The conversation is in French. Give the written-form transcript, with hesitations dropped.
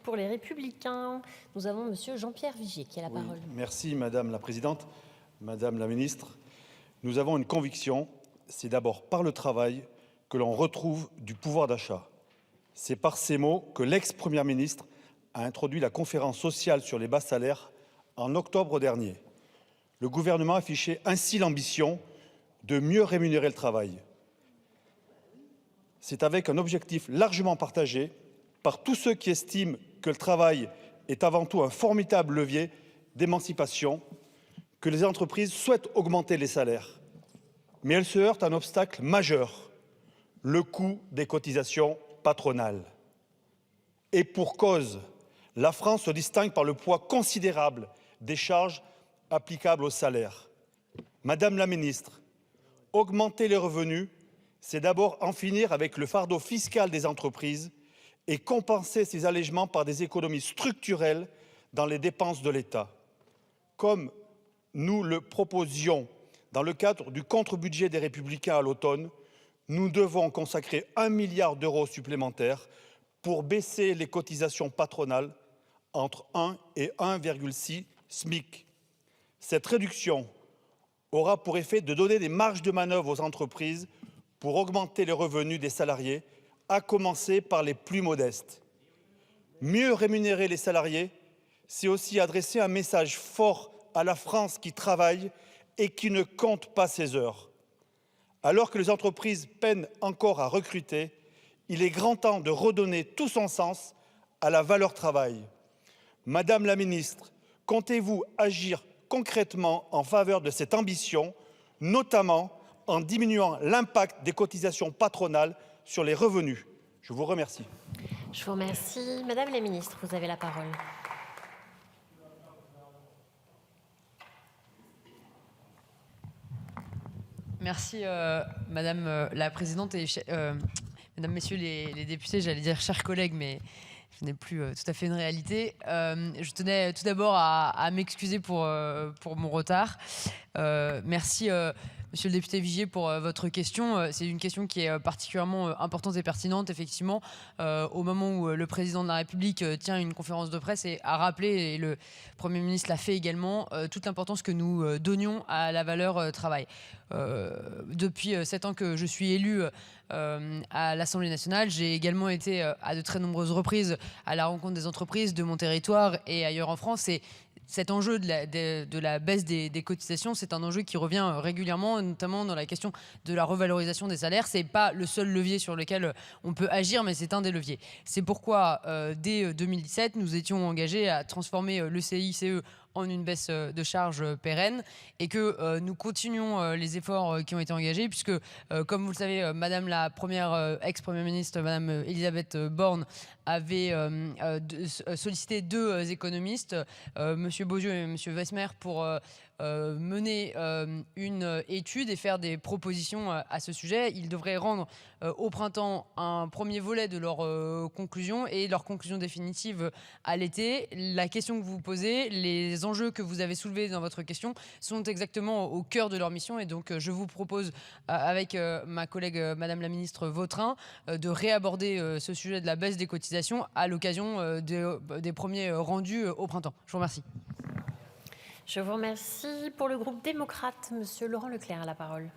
pour les Républicains, nous avons Monsieur Jean-Pierre Vigier qui a la parole. Merci Madame la Présidente, Madame la Ministre. Nous avons une conviction, c'est d'abord par le travail que l'on retrouve du pouvoir d'achat. C'est par ces mots que l'ex-première ministre a introduit la conférence sociale sur les bas salaires en octobre dernier. Le gouvernement affichait ainsi l'ambition de mieux rémunérer le travail. C'est avec un objectif largement partagé par tous ceux qui estiment que le travail est avant tout un formidable levier d'émancipation que les entreprises souhaitent augmenter les salaires. Mais elles se heurtent à un obstacle majeur, le coût des cotisations patronales. Et pour cause, la France se distingue par le poids considérable des charges applicables aux salaires. Madame la Ministre, augmenter les revenus, c'est d'abord en finir avec le fardeau fiscal des entreprises et compenser ces allègements par des économies structurelles dans les dépenses de l'État. Comme nous le proposions dans le cadre du contre-budget des Républicains à l'automne, nous devons consacrer 1 milliard d'euros supplémentaires pour baisser les cotisations patronales entre 1 et 1,6 SMIC. Cette réduction aura pour effet de donner des marges de manœuvre aux entreprises pour augmenter les revenus des salariés, à commencer par les plus modestes. Mieux rémunérer les salariés, c'est aussi adresser un message fort à la France qui travaille et qui ne compte pas ses heures. Alors que les entreprises peinent encore à recruter, il est grand temps de redonner tout son sens à la valeur travail. Madame la Ministre, comptez-vous agir concrètement en faveur de cette ambition, notamment en diminuant l'impact des cotisations patronales sur les revenus? Je vous remercie. Je vous remercie. Madame la Ministre, vous avez la parole. Merci Madame la Présidente et Mesdames, Messieurs les députés, j'allais dire chers collègues, mais ce n'est plus tout à fait une réalité. Je tenais tout d'abord à m'excuser pour mon retard. Merci Monsieur le député Vigier pour votre question. C'est une question qui est particulièrement importante et pertinente, effectivement, au moment où le président de la République tient une conférence de presse et a rappelé, et le Premier ministre l'a fait également, toute l'importance que nous donnions à la valeur travail. Depuis 7 ans que je suis élu à l'Assemblée nationale, j'ai également été à de très nombreuses reprises à la rencontre des entreprises de mon territoire et ailleurs en France. Et cet enjeu de la baisse des cotisations, c'est un enjeu qui revient régulièrement, notamment dans la question de la revalorisation des salaires. Ce n'est pas le seul levier sur lequel on peut agir, mais c'est un des leviers. C'est pourquoi, dès 2017, nous étions engagés à transformer le CICE en une baisse de charges pérenne et que nous continuons les efforts qui ont été engagés puisque, comme vous le savez, Madame la ex-première ministre, Madame Elisabeth Borne, avait sollicité 2 économistes, Monsieur Beaulieu et Monsieur Wessmer, pour mener une étude et faire des propositions à ce sujet. Ils devraient rendre au printemps un premier volet de leurs conclusions et leurs conclusions définitives à l'été. La question que vous posez, les enjeux que vous avez soulevés dans votre question sont exactement au cœur de leur mission et donc je vous propose avec ma collègue Madame la Ministre Vautrin de réaborder ce sujet de la baisse des cotisations à l'occasion des premiers rendus au printemps. Je vous remercie. Je vous remercie. Pour le groupe démocrate, Monsieur Laurent Leclerc a la parole.